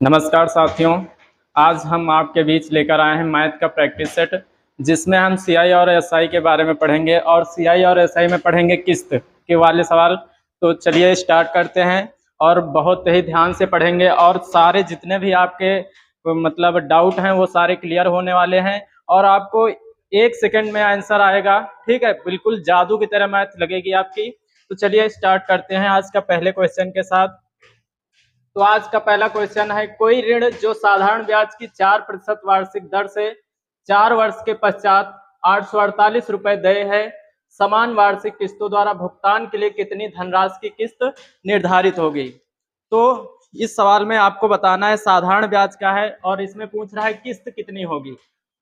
नमस्कार साथियों। आज हम आपके बीच लेकर आए हैं मैथ का प्रैक्टिस सेट, जिसमें हम सीआई और एसआई के बारे में पढ़ेंगे और सीआई और एसआई में पढ़ेंगे किस्त के वाले सवाल। तो चलिए स्टार्ट करते हैं और बहुत ही ध्यान से पढ़ेंगे और सारे जितने भी आपके मतलब डाउट हैं वो सारे क्लियर होने वाले हैं और आपको 1 सेकंड में आंसर आएगा। ठीक है, बिल्कुल जादू की तरह मैथ लगेगी आपकी। तो चलिए स्टार्ट करते हैं आज का पहले क्वेश्चन के साथ। तो आज का पहला क्वेश्चन है, कोई ऋण जो साधारण ब्याज की 4% वार्षिक दर से 4 वर्ष के पश्चात 848 रुपए देय है, समान वार्षिक किस्तों द्वारा भुगतान के लिए कितनी धनराशि की किस्त निर्धारित होगी। तो इस सवाल में आपको बताना है साधारण ब्याज का है और इसमें पूछ रहा है किस्त कितनी होगी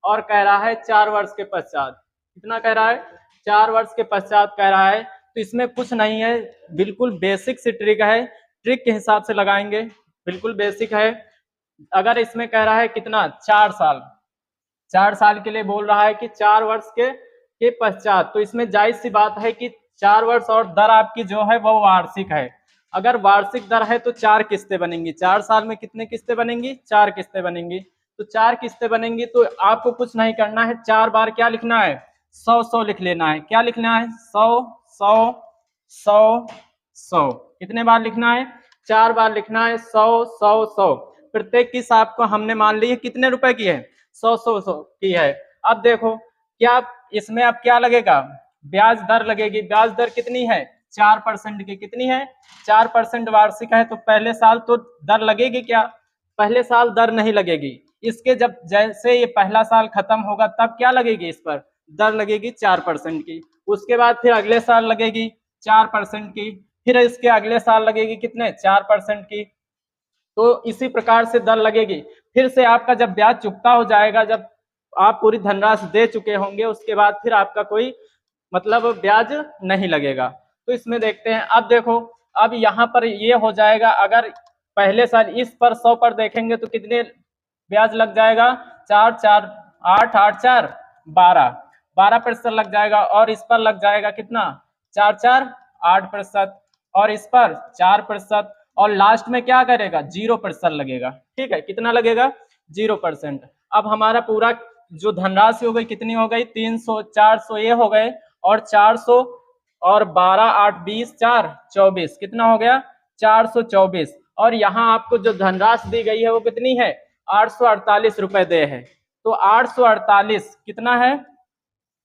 और कह रहा है 4 वर्ष के पश्चात। कितना कह रहा है? 4 वर्ष के पश्चात कह रहा है। तो इसमें कुछ नहीं है, बिल्कुल बेसिक सी ट्रिक है, ट्रिक के हिसाब से लगाएंगे, बिल्कुल बेसिक है। अगर इसमें कह रहा है कितना 4 साल, 4 साल के लिए बोल रहा है कि 4 वर्ष के पश्चात, तो इसमें जायज सी बात है कि 4 वर्ष और दर आपकी जो है वो वार्षिक है। अगर वार्षिक दर है तो 4 किस्तें बनेंगी। 4 साल में कितने किस्तें बनेंगी? 4 किस्तें बनेंगी। तो 4 किस्तें बनेंगी तो आपको कुछ नहीं करना है, 4 बार क्या लिखना है? 100 लिख लेना है। क्या लिखना है? 100 कितने बार लिखना है? 4 बार लिखना है। 100 प्रत्येक किस्त आपको हमने मान ली है कितने रुपए की है? 100 की है। अब देखो क्या इसमें अब क्या लगेगा? ब्याज दर लगेगी। ब्याज दर कितनी है? 4% की। कितनी है? 4% वार्षिक है। तो पहले साल तो दर लगेगी क्या? पहले साल दर नहीं लगेगी। इसके जब जैसे ये पहला साल खत्म होगा तब क्या लगेगी? इस पर दर लगेगी 4% की। उसके बाद फिर अगले साल लगेगी 4% की, फिर इसके अगले साल लगेगी कितने? 4% की। तो इसी प्रकार से दर लगेगी। फिर से आपका जब ब्याज चुकता हो जाएगा, जब आप पूरी धनराशि दे चुके होंगे, उसके बाद फिर आपका कोई मतलब ब्याज नहीं लगेगा। तो इसमें देखते हैं। अब देखो, अब यहाँ पर ये हो जाएगा, अगर पहले साल इस पर 100 पर देखेंगे तो कितने ब्याज लग जाएगा? 4 4 8 8 4 12, 12% लग जाएगा। और इस पर लग जाएगा कितना? 4 4 8%। और इस पर 4%। और लास्ट में क्या करेगा? 0% लगेगा। ठीक है, कितना लगेगा? 0%। अब हमारा पूरा जो धनराशि हो गई कितनी हो गई? 300, 400 ये हो गए और 400 और 12 8 20 4 24, कितना हो गया? 424। और यहाँ आपको जो धनराशि दी गई है वो कितनी है? 848 रुपए दे है। तो 848 कितना है?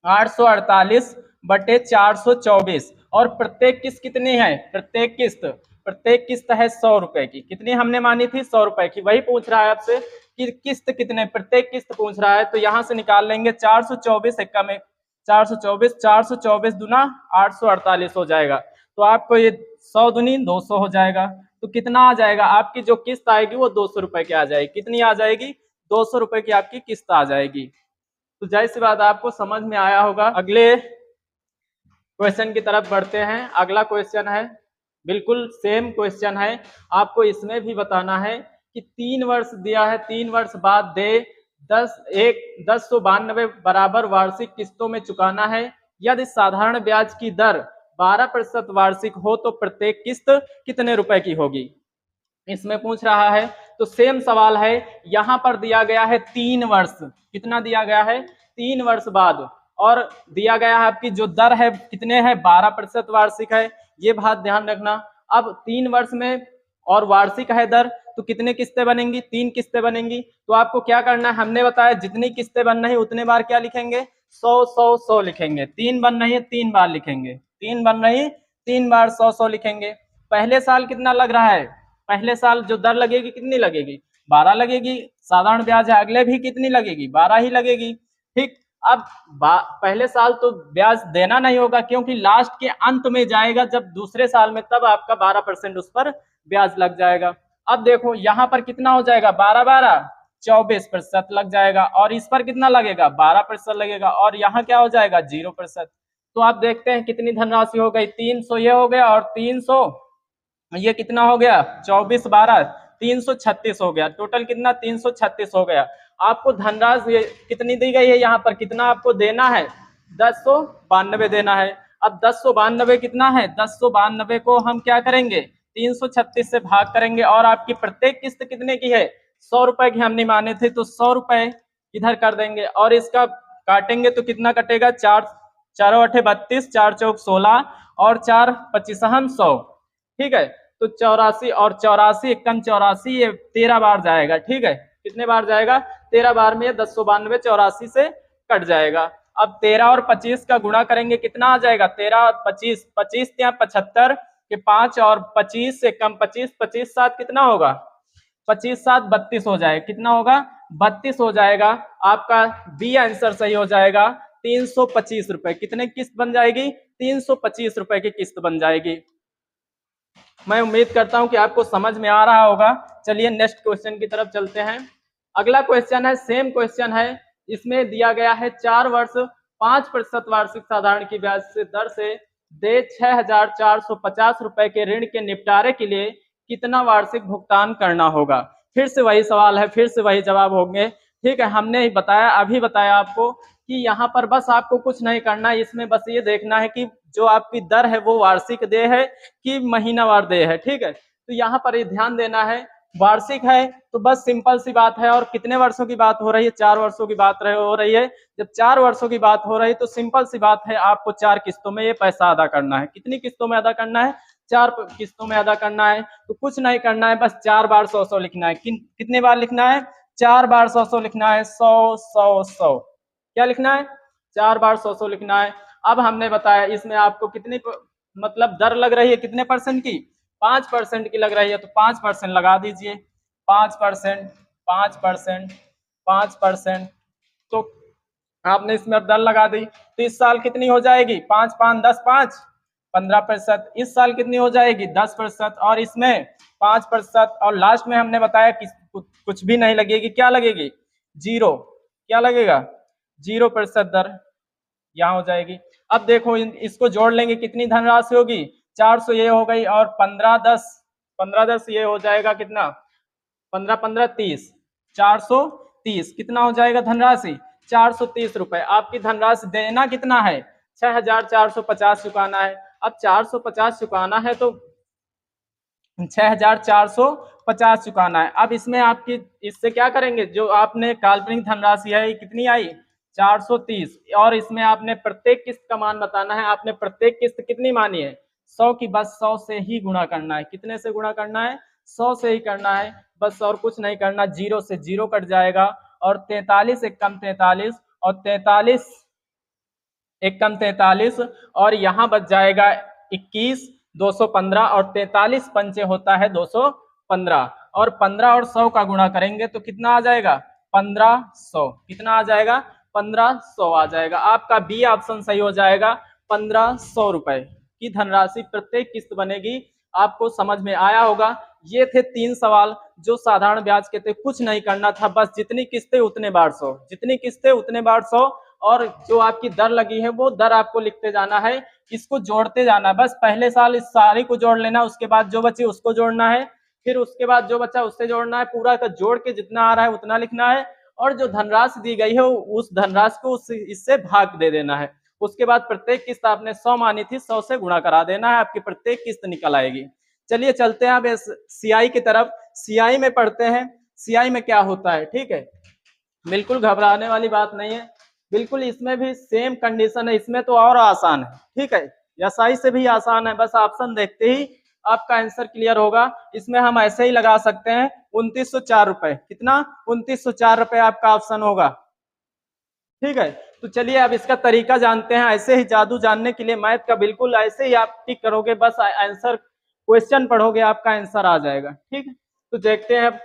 848 बटे 424। और प्रत्येक किस्त कितनी है? प्रत्येक किस्त है 100 रुपए की। कितनी हमने मानी थी? 100 रुपए की। वही पूछ रहा है आपसे कि किस्त कितने, प्रत्येक किस्त पूछ रहा है। तो यहां से निकाल लेंगे 424 एक्का में 424, 424 दुना 848 हो जाएगा। तो आपको ये 100 दुनी 200 हो जाएगा। तो कितना आ जाएगा? आपकी जो किस्त आएगी वो 200 रुपए की आ जाएगी। कितनी आ जाएगी? 200 रुपए की आपकी किस्त आ जाएगी। तो जाहिर सी बात आपको समझ में आया होगा। अगले क्वेश्चन की तरफ बढ़ते हैं। अगला क्वेश्चन है, बिल्कुल सेम क्वेश्चन है। आपको इसमें भी बताना है कि 3 वर्ष दिया है, 3 वर्ष बाद दे 1092 बराबर वार्षिक किस्तों में चुकाना है। यदि साधारण ब्याज की दर 12% वार्षिक हो तो प्रत्येक किस्त कितने रुपए की होगी? इसमें पूछ रहा है। तो सेम सवाल है। यहां पर दिया गया है 3 वर्ष। कितना दिया गया है? 3 वर्ष बाद। और दिया गया है आपकी जो दर है कितने है? 12% वार्षिक है। ये बात ध्यान रखना। अब 3 वर्ष में और वार्षिक है दर, तो कितने किस्तें बनेंगी? 3 किस्तें बनेंगी। तो आपको क्या करना है? हमने बताया जितनी किस्तें बन रही उतने बार क्या लिखेंगे? 100 लिखेंगे। 3 बन रही है 3 बार लिखेंगे। 3 बन रही 3 बार 100 लिखेंगे। पहले साल कितना लग रहा है? पहले साल जो दर लगेगी कितनी लगेगी? 12 लगेगी। साधारण ब्याज है, अगले भी कितनी लगेगी? 12 ही लगेगी। ठीक। अब पहले साल तो ब्याज देना नहीं होगा क्योंकि लास्ट के अंत में जाएगा जब दूसरे साल में, तब आपका 12% उस पर ब्याज लग जाएगा। अब देखो यहाँ पर कितना हो जाएगा? 12 12 24% लग जाएगा। और इस पर कितना लगेगा? 12% लगेगा। और यहाँ क्या हो जाएगा? 0%। तो आप देखते हैं कितनी धनराशि हो गई? 300 ये हो गया और 300 ये कितना हो गया? 24 12 336 हो गया। टोटल कितना? 336 हो गया। आपको धनराशि कितनी दी गई है? यहाँ पर कितना आपको देना है? 1092 देना है। अब 1092 कितना है? 1092 को हम क्या करेंगे? 336 से भाग करेंगे। और आपकी प्रत्येक किस्त कितने की है? 100 रुपए की हमने माने थे, तो 100 रुपए इधर कर देंगे और इसका काटेंगे तो कितना कटेगा, चार चारों अठे 32, चार चौक 16 और चार पच्चीसहन 100। ठीक है, तो 84 और 84 एकम 84, ये 13 बार जाएगा। ठीक है, कितने बार जाएगा, 13 बार में 1092 84 से कट जाएगा। अब 13 और 25 का गुणा करेंगे, कितना आ जाएगा, 13 और 25, 25 या 75 के 5 और 25 से कम 25, 25 7 कितना होगा, 25 7 32 हो जाएगा। कितना होगा, 32 हो जाएगा। आपका बी आंसर सही हो जाएगा। 325 रुपए कितने किस्त बन जाएगी, 325 रुपए की किस्त बन जाएगी। मैं उम्मीद करता हूं कि आपको समझ में आ रहा होगा। चलिए नेक्स्ट क्वेश्चन की तरफ चलते हैं। अगला क्वेश्चन है, सेम क्वेश्चन है। इसमें दिया गया है 4 वर्ष 5% वार्षिक साधारण की ब्याज से दर से दे 6,450 रुपए के ऋण के निपटारे के लिए कितना वार्षिक भुगतान करना होगा। फिर से वही सवाल है, फिर से वही जवाब होंगे। ठीक है, हमने ही बताया, अभी बताया आपको कि यहाँ पर बस आपको कुछ नहीं करना है, इसमें बस ये देखना है कि जो आपकी दर है वो वार्षिक देय है कि महीनावार देय है। ठीक है, तो यहाँ पर ये ध्यान देना है, वार्षिक है तो बस सिंपल सी बात है। और कितने वर्षों की बात हो रही है, 4 वर्षों की बात हो रही है। जब 4 वर्षों की बात हो रही है तो सिंपल सी बात है, आपको 4 किस्तों में ये पैसा अदा करना है। कितनी किस्तों में अदा करना है, 4 किस्तों में अदा करना है। तो कुछ नहीं करना है, बस 4 बार 100 लिखना है। कितने बार लिखना है, 4 बार 100 लिखना है। 100 100 100 क्या लिखना है, 4 बार 100 लिखना है। अब हमने बताया इसमें आपको कितनी मतलब दर लग रही है, कितने परसेंट की, 5% की लग रही है, तो 5% लगा दीजिए। 5%, 5%, 5%, तो आपने इसमें दर लगा दी। तो इस साल कितनी हो जाएगी, 5 5 10 5 15%। इस साल कितनी हो जाएगी, 10%। और इसमें 5%। और लास्ट में हमने बताया कि कुछ भी नहीं लगेगी, क्या लगेगी, जीरो। क्या लगेगा, 0% दर यहाँ हो जाएगी। अब देखो इसको जोड़ लेंगे, कितनी धनराशि होगी, 400 ये हो गई और 15 10, 15 10 ये हो जाएगा कितना, 15 15 30, 430 कितना हो जाएगा धनराशि, 430 रुपए। आपकी धनराशि देना कितना है, 6,450 चुकाना है। अब 450 चुकाना है तो 6,450 चुकाना है। अब इसमें आपकी इससे क्या करेंगे, जो आपने काल्पनिक धनराशि है कितनी आई, 430, और इसमें आपने प्रत्येक किस्त का मान बताना है। आपने प्रत्येक किस्त कितनी मानी है, 100 की, बस 100 से ही गुणा करना है। कितने से गुणा करना है, 100 से ही करना है बस, और कुछ नहीं करना। 0 से 0 कट जाएगा और 43 एक कम 43 और 43 एक कम 43 और यहाँ बच जाएगा 21 215 और 43 पंचे होता है 215 और 15 और 100 का गुणा करेंगे तो कितना आ जाएगा, 1500। कितना आ जाएगा, 1500 आ जाएगा। आपका बी ऑप्शन सही हो जाएगा। 1500 रुपए की धनराशि प्रत्येक किस्त बनेगी। आपको समझ में आया होगा। ये थे 3 सवाल जो साधारण ब्याज के थे। कुछ नहीं करना था, बस जितनी किस्तें उतने बार 100, जितनी किस्तें उतने बार 100, और जो आपकी दर लगी है वो दर आपको लिखते जाना है, इसको जोड़ते जाना है। बस पहले साल इस सारी को जोड़ लेना, उसके बाद जो बचे उसको जोड़ना है, फिर उसके बाद जो बचा उससे जोड़ना है, पूरा का जोड़ के जितना आ रहा है उतना लिखना है, और जो धनराशि दी गई है उस धनराशि को इससे भाग दे देना है। उसके बाद प्रत्येक किस्त आपने 100 मानी थी, 100 से गुणा करा देना है, आपकी प्रत्येक किस्त निकल आएगी। चलिए चलते हैं अब सीआई की तरफ। सीआई में पढ़ते हैं सीआई में क्या होता है। ठीक है, बिल्कुल घबराने वाली बात नहीं है, बिल्कुल इसमें भी सेम कंडीशन है, इसमें तो और आसान है। ठीक है, एसआई से भी आसान है, बस ऑप्शन देखते ही आपका आंसर क्लियर होगा। इसमें हम ऐसे ही लगा सकते हैं 2904 रुपए। कितना, 2904 रुपए आपका ऑप्शन होगा। ठीक है, तो चलिए अब इसका तरीका जानते हैं। ऐसे ही जादू जानने के लिए मैथ का बिल्कुल ऐसे ही आप टिक करोगे, बस आंसर क्वेश्चन पढ़ोगे आपका आंसर आ जाएगा। ठीक है, तो देखते हैं।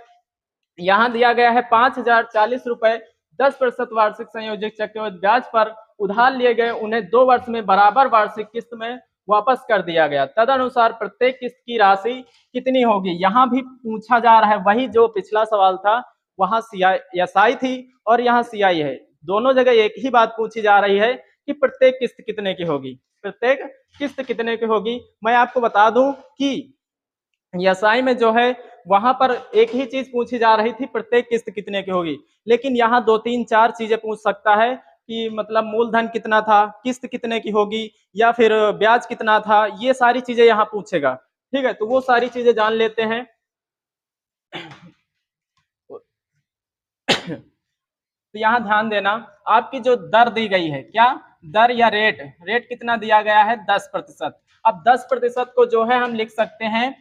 यहाँ दिया गया है 5,040 रुपए 10% वार्षिक संयोजित चक्रवृद्धि ब्याज पर उधार लिए गए, उन्हें 2 वर्ष में बराबर वार्षिक किस्त में वापस कर दिया गया। तदनुसार प्रत्येक किस्त की राशि कितनी होगी। यहाँ भी पूछा जा रहा है वही जो पिछला सवाल था, वहां एसआई थी और यहाँ सीआई है। दोनों जगह एक ही बात पूछी जा रही है कि प्रत्येक किस्त कितने की होगी, प्रत्येक किस्त कितने की होगी। मैं आपको बता दूं कि एसआई में जो है वहां पर एक ही चीज पूछी जा रही थी, प्रत्येक किस्त कितने की होगी, लेकिन यहाँ 2 3 4 चीजें पूछ सकता है कि मतलब मूलधन कितना था, किस्त कितने की होगी, या फिर ब्याज कितना था, ये सारी चीजें यहाँ पूछेगा। ठीक है, तो वो सारी चीजें जान लेते हैं। तो यहाँ ध्यान देना, आपकी जो दर दी गई है, क्या दर या रेट, रेट कितना दिया गया है 10%। अब 10% को जो है हम लिख सकते हैं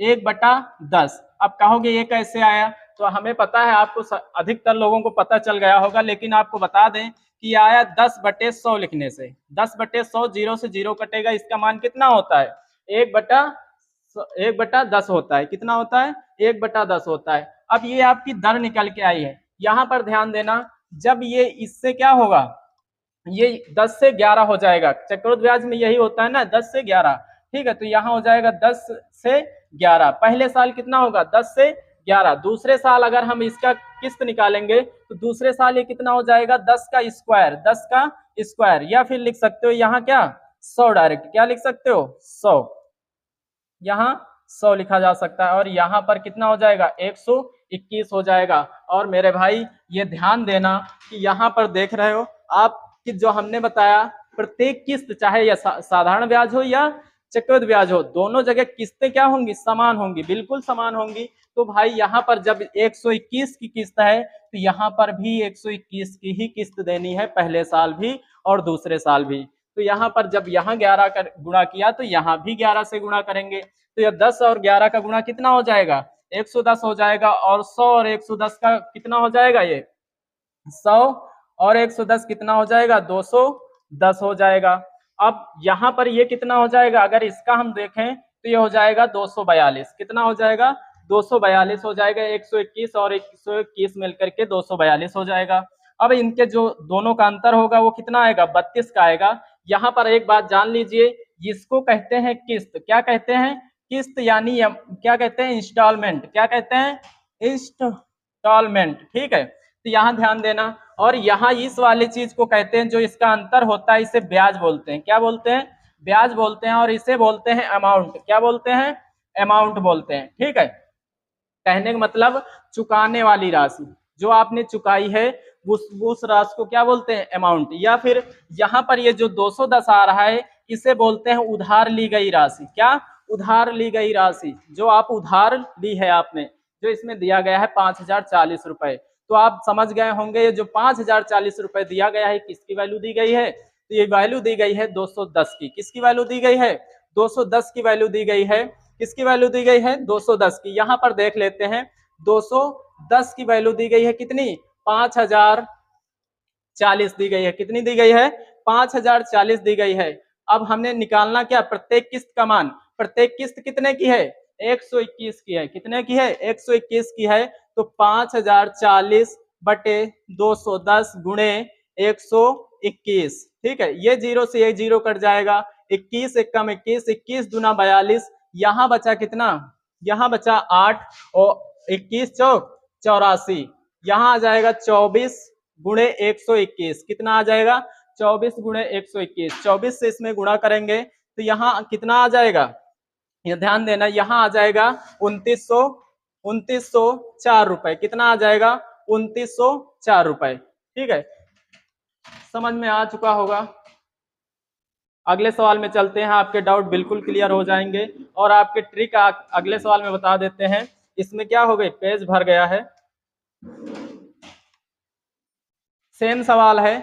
1/10। अब कहोगे ये कैसे आया, तो हमें पता है, आपको अधिकतर लोगों को पता चल गया होगा, लेकिन आपको बता दें कि ये आया 10/100 लिखने से। 10/100 जीरो से जीरो कटेगा, इसका मान कितना होता है 1/10 होता है। कितना होता है 1/10 होता है। अब ये आपकी दर निकल के आई है। यहाँ पर ध्यान देना, जब ये इससे क्या होगा, ये 10 से 11 हो जाएगा, चक्रवृद्धि ब्याज में यही होता है ना 10 से 11, ठीक है। तो यहाँ हो जाएगा 10 से 11। पहले साल कितना होगा 10 से 11। दूसरे साल अगर हम इसका किस्त निकालेंगे तो दूसरे साल ये कितना हो जाएगा 10 का स्क्वायर, 10 का स्क्वायर, या फिर लिख सकते हो यहाँ क्या 100 डायरेक्ट, क्या लिख सकते हो 100, यहाँ 100 लिखा जा सकता है। और यहाँ पर कितना हो जाएगा 121 हो जाएगा। और मेरे भाई ये ध्यान देना कि यहाँ पर देख रहे हो आप कि जो हमने बताया प्रत्येक किस्त, चाहे यह साधारण ब्याज हो या चक्रवृद्धि ब्याज हो, दोनों जगह किस्तें क्या होंगी समान होंगी, बिल्कुल समान होंगी। तो भाई यहाँ पर जब 121 की किस्त है तो यहाँ पर भी 121 की ही किस्त देनी है, पहले साल भी और दूसरे साल भी। तो यहाँ पर जब यहाँ 11 का गुणा किया तो यहाँ भी 11 से गुणा करेंगे, तो यह 10 और 11 का गुणा कितना हो जाएगा 110 हो जाएगा। और 100 और 110 का कितना हो जाएगा, ये 100 और 110 कितना हो जाएगा 210 हो जाएगा। अब यहाँ पर ये कितना हो जाएगा, अगर इसका हम देखें तो ये हो जाएगा 242। कितना हो जाएगा 242 हो जाएगा। 121 और 121 मिलकर के 242 हो जाएगा। अब इनके जो दोनों का अंतर होगा वो कितना आएगा 32 का आएगा। यहाँ पर एक बात जान लीजिए, जिसको कहते हैं किस्त, क्या कहते हैं किस्त, यानी क्या कहते हैं इंस्टॉलमेंट, क्या कहते हैं इंस्टॉलमेंट, ठीक है। तो यहाँ ध्यान देना। और यहाँ इस वाली चीज को कहते हैं, जो इसका अंतर होता है इसे ब्याज बोलते हैं, क्या बोलते हैं ब्याज बोलते हैं। और इसे बोलते हैं अमाउंट, क्या बोलते हैं अमाउंट बोलते हैं, ठीक है। कहने का मतलब चुकाने वाली राशि, जो आपने चुकाई है उस राशि को क्या बोलते हैं अमाउंट। या फिर यहाँ पर ये जो 210 आ रहा है इसे बोलते हैं उधार ली गई राशि, क्या उधार ली गई राशि, जो आप उधार ली है आपने, जो इसमें दिया गया है 5040 रुपए। तो आप समझ गए होंगे ये जो 5040 रुपए दिया गया है किसकी वैल्यू दी गई है, तो ये वैल्यू दी गई है 210 की। किसकी वैल्यू दी गई है 210 की वैल्यू दी गई है। किसकी वैल्यू दी गई है 210 की। यहाँ पर देख लेते हैं 210 की वैल्यू दी गई है कितनी 5040 दी गई है। कितनी दी गई है 5040 दी गई है। अब हमने निकालना क्या प्रत्येक किस्त का मान। प्रत्येक किस्त कितने की है 121 की है। कितने की है 121 की है। तो 5040 बटे 210 गुणे 121, ठीक है। ये जीरो से ये जीरो कट जाएगा, 21 एकम 21, 21 दूना 42, यहाँ बचा कितना, यहाँ बचा 8 और 21 चौक 84, यहाँ आ जाएगा 24 गुणे 121। कितना आ जाएगा 24 गुणे 121। 24 से इसमें गुणा करेंगे तो यहाँ कितना आ जाएगा, ये ध्यान देना, यहाँ आ जाएगा 2904 रुपए। कितना आ जाएगा 2904 रुपए, ठीक है। समझ में आ चुका होगा। अगले सवाल में चलते हैं, आपके डाउट बिल्कुल क्लियर हो जाएंगे और आपके ट्रिक अगले सवाल में बता देते हैं। इसमें क्या हो गई पेज भर गया है। सेम सवाल है।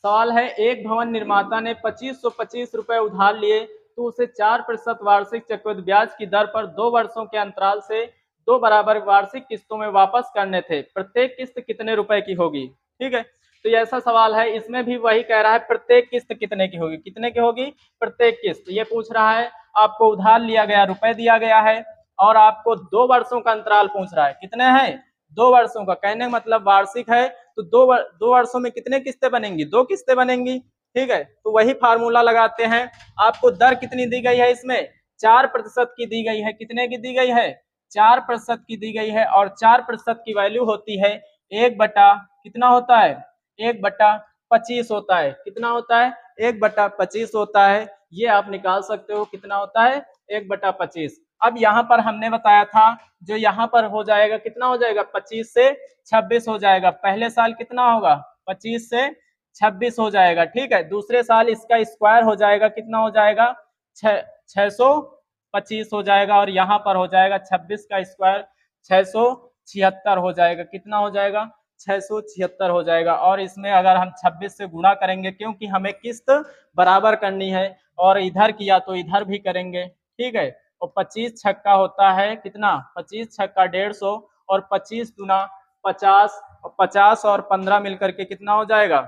सवाल है एक भवन निर्माता ने 2525 रुपए उधार लिए तो उसे 4% वार्षिक चक्रवृद्धि ब्याज की दर पर 2 वर्षों के अंतराल से 2 बराबर वार्षिक किस्तों में वापस करने थे। प्रत्येक किस्त कितने रुपए की होगी, ठीक है। तो ऐसा सवाल है, इसमें भी वही कह रहा है प्रत्येक किस्त कितने की होगी। कितने की होगी प्रत्येक किस्त। ये पूछ रहा है आपको उधार लिया गया रुपए दिया गया है और आपको 2 वर्षों का अंतराल पूछ रहा है। कितने हैं 2 वर्षों का। कहने का मतलब वार्षिक है तो दो वर्षों में कितने किस्तें बनेंगी 2 किस्तें बनेंगी, ठीक है। तो वही फार्मूला लगाते हैं। आपको दर कितनी दी गई है इसमें 4% की दी गई है। कितने की दी गई है 4% की दी गई है। और 4% की वैल्यू होती है 1 बटा कितना होता है 1/25 होता है। कितना होता है 1/25 होता है। ये आप निकाल सकते हो कितना होता है 1/25। अब यहाँ पर हमने बताया था जो यहाँ पर हो जाएगा कितना हो जाएगा 25 से 26 हो जाएगा। पहले साल कितना होगा 25 से 26 हो जाएगा, ठीक है। दूसरे साल इसका स्क्वायर हो जाएगा कितना हो जाएगा 625 हो जाएगा। और यहाँ पर हो जाएगा 26 का स्क्वायर 676 हो जाएगा। कितना हो जाएगा 676 हो जाएगा। और इसमें अगर हम 26 से गुणा करेंगे, क्योंकि हमें किस्त बराबर करनी है, और इधर किया तो इधर भी करेंगे, ठीक है। और 25 छक्का होता है कितना, 25 छक्का 150, और 25 दूना 50, और 50 और 15 मिलकर के कितना हो जाएगा,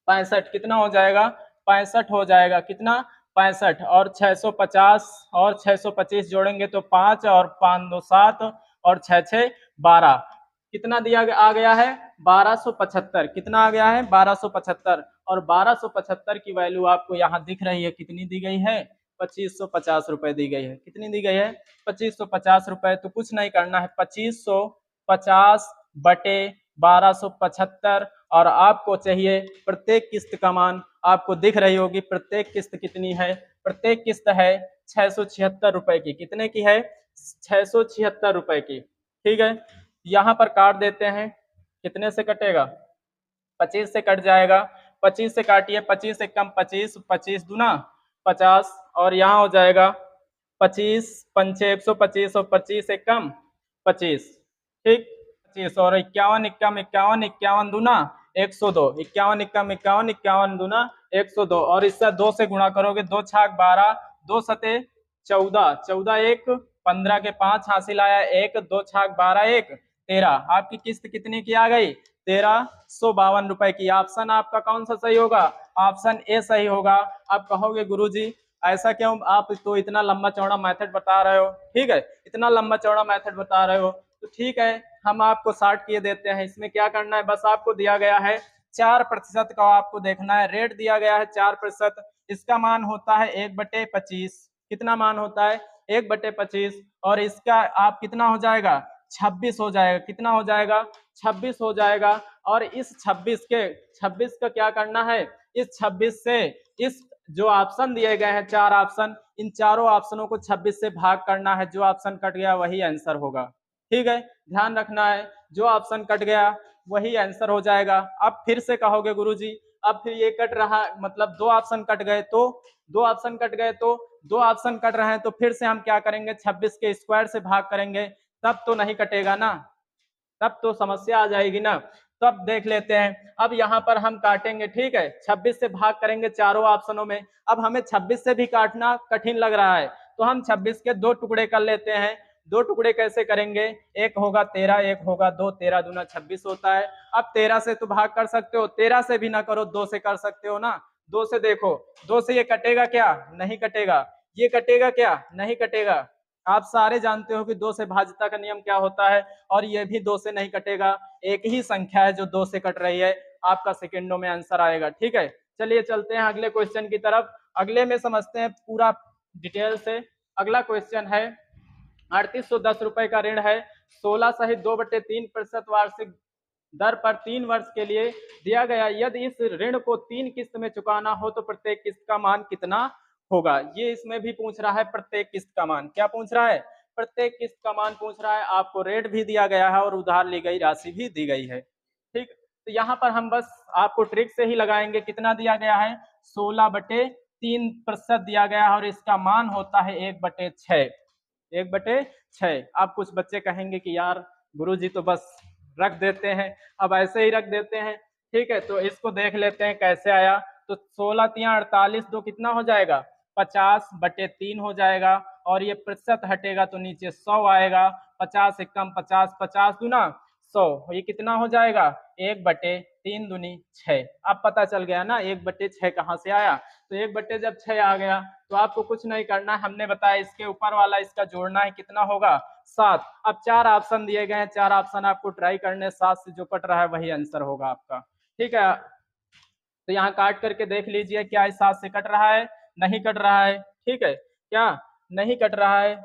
65। कितना हो जाएगा, 65 हो जाएगा। कितना, 65। और 650 और 625 जोड़ेंगे तो 5 और 5 2 7 और 6 6 12। कितना दिया आ गया है, 1275। कितना आ गया है, 1275। और 1275 की वैल्यू आपको यहाँ दिख रही है, कितनी दी गई है, 2550 रुपए दी गई है। कितनी दी गई है, 2550 रुपए। तो कुछ नहीं करना है, 2550 बटे 1275, और आपको चाहिए प्रत्येक किस्त का मान, आपको दिख रही होगी प्रत्येक किस्त कितनी है, प्रत्येक किस्त है 676 रुपए की। कितने की है, 676 रुपए की, ठीक है। यहाँ पर काट देते हैं, कितने से कटेगा, 25 से कट जाएगा, 25 से काटिए, 25 से कम 25, 25 दूना 50, और यहाँ हो जाएगा 25 पंचे 125, और 25 से कम 25, ठीक, 25 और 51 51 51 51 दूना 102, 51 51 51 51 दूना 102, और इससे 2 से गुणा करोगे, 2 छाक 12, 2 सते 14, 14 1 15 के 5 हासिल आया 1, 2 छाक 12 1 13। आपकी किस्त कितनी की आ गई, 1352 रुपए की। ऑप्शन आपका कौन सा सही होगा, ऑप्शन ए सही होगा। आप कहोगे गुरुजी ऐसा क्यों, आप तो इतना लंबा चौड़ा मेथड बता रहे हो, ठीक है, इतना लंबा चौड़ा मेथड बता रहे हो, तो ठीक है हम आपको 60 किए देते हैं। इसमें क्या करना है, बस आपको दिया गया है 4% का आपको देखना है, रेट दिया गया है 4%, इसका मान होता है 1/25। कितना मान होता है, 1/25, और इसका आप कितना हो जाएगा, 26 हो जाएगा। कितना हो जाएगा, 26 हो जाएगा। और इस 26 का क्या करना है, इस 26 से इस जो ऑप्शन दिए गए हैं 4 ऑप्शन, इन चारों ऑप्शनों को 26 से भाग करना है, जो ऑप्शन कट गया वही आंसर होगा, ठीक है, ध्यान रखना है, जो ऑप्शन कट गया वही आंसर हो जाएगा। अब फिर से कहोगे गुरुजी अब फिर ये कट रहा, मतलब 2 ऑप्शन कट गए तो 2 ऑप्शन कट गए तो 2 ऑप्शन कट रहे हैं, तो फिर से हम क्या करेंगे, 26 के स्क्वायर से भाग करेंगे, तब तो नहीं कटेगा ना, तब तो समस्या आ जाएगी ना। तब देख लेते हैं, अब यहाँ पर हम काटेंगे, ठीक है, 26 से भाग करेंगे चारों ऑप्शनों में। अब हमें 26 से भी काटना कठिन लग रहा है, तो हम 26 के 2 टुकड़े कर लेते हैं। 2 टुकड़े कैसे करेंगे, एक होगा 13, एक होगा 2, 13 दूना 26 होता है। अब 13 से तो भाग कर सकते हो, 13 से भी ना करो, 2 से कर सकते हो ना। 2 से देखो, 2 से ये कटेगा क्या, नहीं कटेगा। ये कटेगा क्या, नहीं कटेगा। आप सारे जानते हो कि 2 से भाज्यता का नियम क्या होता है, और ये भी 2 से नहीं कटेगा। एक ही संख्या है जो 2 से कट रही है, आपका सेकेंडों में आंसर आएगा, ठीक है। चलिए चलते हैं अगले क्वेश्चन की तरफ, अगले में समझते हैं पूरा डिटेल से। अगला क्वेश्चन है, 3810 रुपए का ऋण है, 16 सहित 2/3% वार्षिक दर पर 3 वर्ष के लिए दिया गया। यदि इस ऋण को 3 किस्त में चुकाना हो तो प्रत्येक किस्त का मान कितना होगा। ये इसमें भी पूछ रहा है प्रत्येक किस्त का मान, क्या पूछ रहा है, प्रत्येक किस्त का मान पूछ रहा है। आपको रेट भी दिया गया है और उधार ली गई राशि भी दी गई है, ठीक। तो यहाँ पर हम बस आपको ट्रिक से ही लगाएंगे। कितना दिया गया है, 16/3% दिया गया है, और इसका मान होता है 1/6, 1/6। आप कुछ बच्चे कहेंगे कि यार गुरुजी तो बस रख देते हैं, अब ऐसे ही रख देते हैं, ठीक है। तो इसको देख लेते हैं कैसे आया। तो 16 तिया 48, 2 कितना हो जाएगा, 50/3 हो जाएगा, और ये प्रतिशत हटेगा तो नीचे 100 आएगा। 50 से कम 50, 50 दूना 100, ये कितना हो जाएगा, 1/3 दूनी 6। अब पता चल गया ना 1/6 कहाँ से आया। तो 1/6 आ गया, तो आपको कुछ नहीं करना, हमने बताया इसके ऊपर वाला इसका जोड़ना है, कितना होगा, 7। अब 4 ऑप्शन दिए गए हैं, 4 ऑप्शन आपको ट्राई करने, 7 से जो कट रहा है वही आंसर होगा आपका, ठीक है। तो यहाँ काट करके देख लीजिए, क्या इस 7 से कट रहा है, नहीं कट रहा है, ठीक है, क्या नहीं कट रहा है।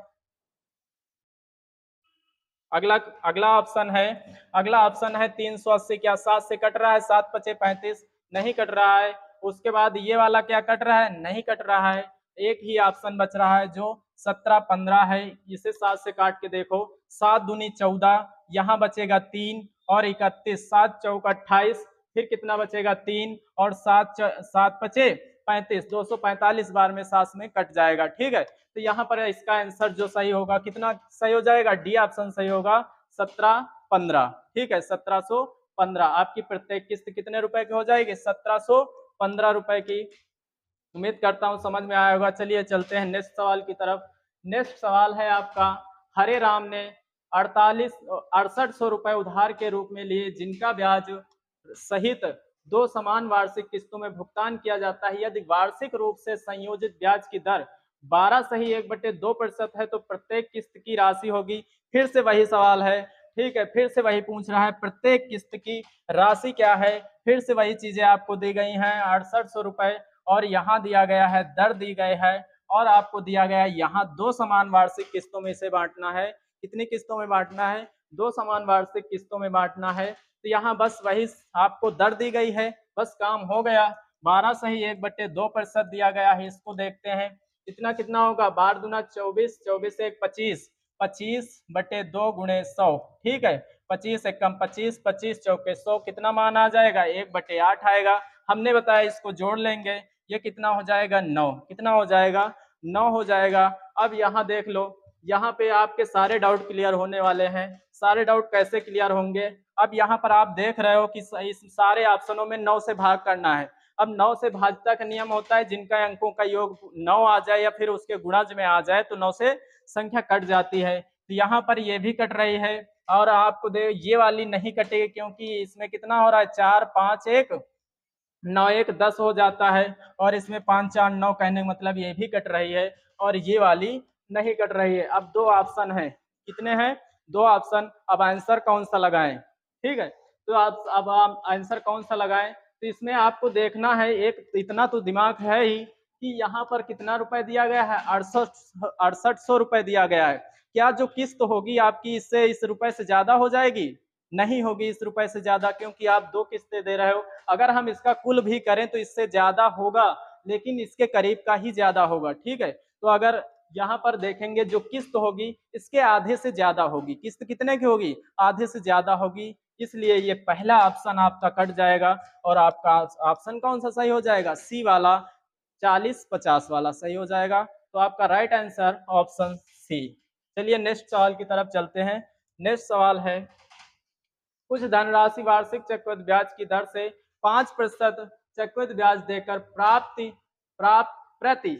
अगला अगला ऑप्शन है, अगला ऑप्शन है 380, क्या 7 से कट रहा है, 7 पचे 35, नहीं कट रहा है। उसके बाद ये वाला क्या कट रहा है, नहीं कट रहा है। एक ही ऑप्शन बच रहा है जो 17 15 है, इसे 7 से काट के देखो, 7 दूनी 14, यहाँ बचेगा 3 और 31, 7 चौक 28, फिर कितना बचेगा 3 और 7 पचे 35, 245 बार में 7 में कट जाएगा, ठीक है। तो यहाँ पर इसका आंसर जो सही होगा, कितना सही हो जाएगा, डी ऑप्शन सही होगा, 1715, ठीक है, 1715। 15। आपकी प्रत्येक किस्त कितने रुपए की हो जाएगी? 1715 रुपए की। उम्मीद करता हूँ समझ में आया होगा। चलिए चलते हैं नेक्स्ट सवाल की तरफ। नेक्स्ट सवाल है आपका, हरे राम ने 6800 रुपए उधार के रूप में लिए, जिनका ब्याज सहित दो समान वार्षिक किस्तों में भुगतान किया जाता है। यदि वार्षिक रूप से संयोजित ब्याज की दर 12 सही 1/2% है तो प्रत्येक किस्त की राशि होगी। फिर से वही सवाल है, ठीक है, फिर से वही पूछ रहा है, प्रत्येक किस्त की राशि क्या है। फिर से वही चीजें आपको दी गई हैं, 6800 रुपए, और यहाँ दिया गया है दर दी गई है, और आपको दिया गया है यहाँ दो समान वार्षिक किस्तों में इसे बांटना है। कितनी किस्तों में बांटना है? दो समान वार्षिक किस्तों में बांटना है। तो यहाँ बस वही आपको दर दी गई है, बस काम हो गया। 12 सही 1/2% दिया गया है। इसको देखते हैं इतना कितना होगा? 12 दूना 24, 24 से 25, 25/2 गुणे 100, ठीक है। 25 एकम 25, 25 चौके 100, कितना मान आ जाएगा? 1/8 आएगा। हमने बताया इसको जोड़ लेंगे, ये कितना हो जाएगा? 9। कितना हो जाएगा? 9 हो जाएगा। अब यहाँ देख लो, यहाँ पे आपके सारे डाउट क्लियर होने वाले हैं। सारे डाउट कैसे क्लियर होंगे? अब यहाँ पर आप देख रहे हो कि इस सारे ऑप्शनों में 9 से भाग करना है। अब 9 से भाजता का नियम होता है, जिनका अंकों का योग 9 आ जाए या फिर उसके गुणज में आ जाए तो 9 से संख्या कट जाती है। तो यहाँ पर ये भी कट रही है, और आपको दे ये वाली नहीं कटेगी, क्योंकि इसमें कितना हो रहा है? 4 5 1 9 1 10 हो जाता है, और इसमें 5 4 9 कहने का मतलब ये भी कट रही है, और ये वाली नहीं कट रही है। अब दो ऑप्शन है, कितने हैं? दो ऑप्शन। अब आंसर कौन सा लगाएं? ठीक है, तो अब आप आंसर कौन सा लगाएं? तो इसमें आपको देखना है, एक इतना तो दिमाग है ही कि यहाँ पर कितना रुपए दिया गया है? 6800 रुपए दिया गया है। क्या जो किस्त होगी आपकी इससे इस रुपए से ज्यादा हो जाएगी? नहीं होगी इस रुपए से ज्यादा, क्योंकि आप दो किस्तें दे रहे हो। अगर हम इसका कुल भी करें तो इससे ज्यादा होगा, लेकिन इसके करीब का ही ज्यादा होगा, ठीक है। तो अगर यहाँ पर देखेंगे जो किस्त होगी इसके आधे से ज्यादा होगी। किस्त कितने की होगी? आधे से ज्यादा होगी, इसलिए ये पहला ऑप्शन आपका कट जाएगा, और आपका ऑप्शन कौन सा सही हो जाएगा? सी वाला, 40-50 वाला सही हो जाएगा। तो आपका राइट आंसर ऑप्शन सी। चलिए नेक्स्ट सवाल की तरफ चलते हैं। नेक्स्ट सवाल है, कुछ धनराशि वार्षिक चक्रवृद्धि ब्याज की दर से 5% चक्रवृद्धि ब्याज देकर प्राप्त प्रति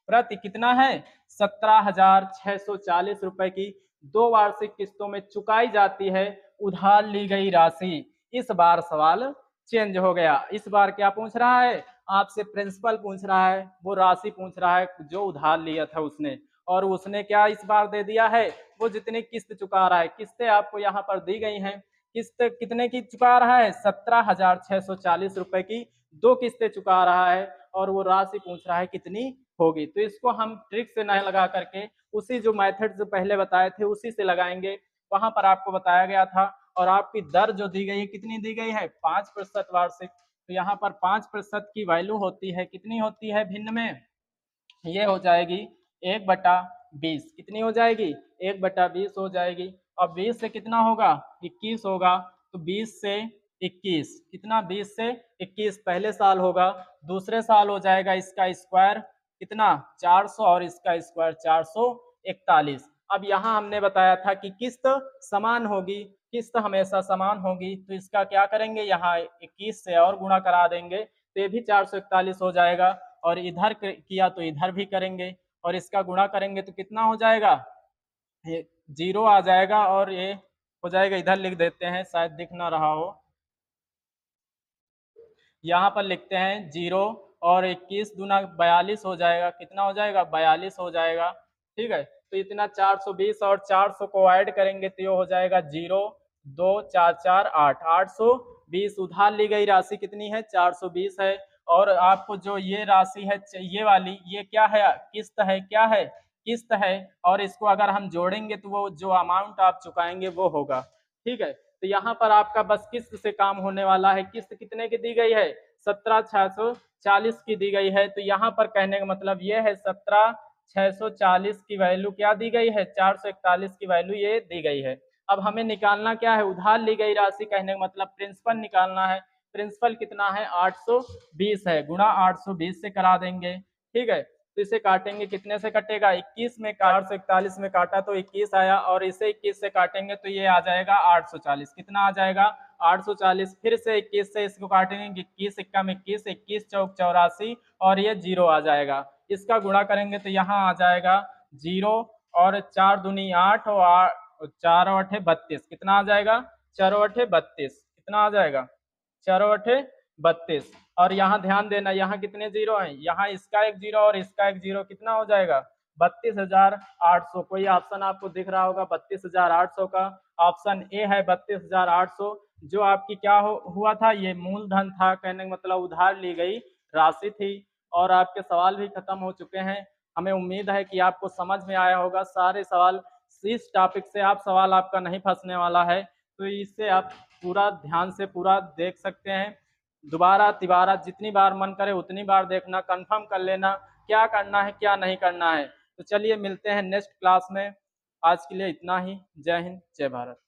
प्रति कितना है? 17,640 रुपए की दो वार्षिक किस्तों में चुकाई जाती है उधार ली गई राशि। इस बार सवाल चेंज हो गया। इस बार क्या पूछ रहा है? आपसे प्रिंसिपल पूछ रहा है, वो राशि पूछ रहा है जो उधार लिया था उसने, और उसने क्या इस बार दे दिया है? वो जितनी किस्त चुका रहा है। किस्तें आपको यहाँ पर दी गई हैं। किस्त कितने की चुका रहा है? 17,640 रुपए की दो किस्तें चुका रहा है, और वो राशि पूछ रहा है कितनी होगी। तो इसको हम ट्रिक से नहीं लगा करके उसी जो मेथड जो पहले बताए थे उसी से लगाएंगे। वहां पर आपको बताया गया था, और आपकी दर जो दी गई है कितनी दी गई है? 5% वार्षिक। तो यहाँ पर 5% की वैल्यू होती है, कितनी होती है भिन्न में? ये हो जाएगी 1/20। कितनी हो जाएगी? 1/20 हो जाएगी। अब 20 से कितना होगा? 21 होगा। तो 20 से 21 कितना? 20 से 21 पहले साल होगा। दूसरे साल हो जाएगा इसका स्क्वायर कितना? 400, और इसका स्क्वायर 441। अब यहाँ हमने बताया था कि किस्त समान होगी, किस्त हमेशा समान होगी, तो इसका क्या करेंगे? यहाँ 21 से और गुणा करा देंगे तो ये भी 441 हो जाएगा, और इधर किया तो इधर भी करेंगे, और इसका गुणा करेंगे तो कितना हो जाएगा? ये 0 आ जाएगा, और ये हो जाएगा, इधर लिख देते हैं शायद दिख ना रहा हो, यहाँ पर लिखते हैं 0, और 21 दूना 42 हो जाएगा। कितना हो जाएगा? 42 हो जाएगा, ठीक है। तो इतना 420 और 400 को ऐड करेंगे तो ये हो जाएगा 0 2 4 4 8 820। उधार ली गई राशि कितनी है? 420 है। और आपको जो ये राशि है ये वाली, ये क्या है? किस्त है। क्या है? किस्त है। और इसको अगर हम जोड़ेंगे तो वो जो अमाउंट आप चुकाएंगे वो होगा, ठीक है। तो यहाँ पर आपका बस किस्त से काम होने वाला है। किस्त कितने की दी गई है? 17,640 की दी गई है। तो यहाँ पर कहने का मतलब ये है 17,640 की वैल्यू क्या दी गई है? 441 की वैल्यू ये दी गई है। अब हमें निकालना क्या है? उधार ली गई राशि, कहने का मतलब प्रिंसिपल निकालना है। प्रिंसिपल कितना है? 820 है, गुणा 820 से करा देंगे, ठीक है। तो इसे काटेंगे, कितने से कटेगा? 21 में 441 में काटा तो 21 आया, और इसे 21 से काटेंगे तो ये आ जाएगा 840। कितना आ जाएगा? 840। फिर से 21 से इसको काटेंगे, 21 एक्का में 21, 21 चौक 84 और ये 0 आ जाएगा। इसका गुणा करेंगे तो यहाँ आ जाएगा 0 और 4 दूनी 8 और 4 8 32। कितना आ जाएगा? 4 8 32। कितना आ जाएगा? 4 8 32। और यहाँ ध्यान देना, यहाँ कितने जीरो हैं? यहाँ इसका एक जीरो और इसका एक जीरो, कितना हो जाएगा? 32,800। कोई ऑप्शन आपको दिख रहा होगा 32,800 का? ऑप्शन ए है 32,800। जो आपकी क्या हुआ था, ये मूलधन था, कहने का मतलब उधार ली गई राशि थी। और आपके सवाल भी खत्म हो चुके हैं। हमें उम्मीद है कि आपको समझ में आया होगा सारे सवाल। इस टॉपिक से आप सवाल आपका नहीं फंसने वाला है, तो इससे आप पूरा ध्यान से पूरा देख सकते हैं। दोबारा तिबारा जितनी बार मन करे उतनी बार देखना, कंफर्म कर लेना क्या करना है क्या नहीं करना है। तो चलिए मिलते हैं नेक्स्ट क्लास में। आज के लिए इतना ही। जय हिंद, जय भारत।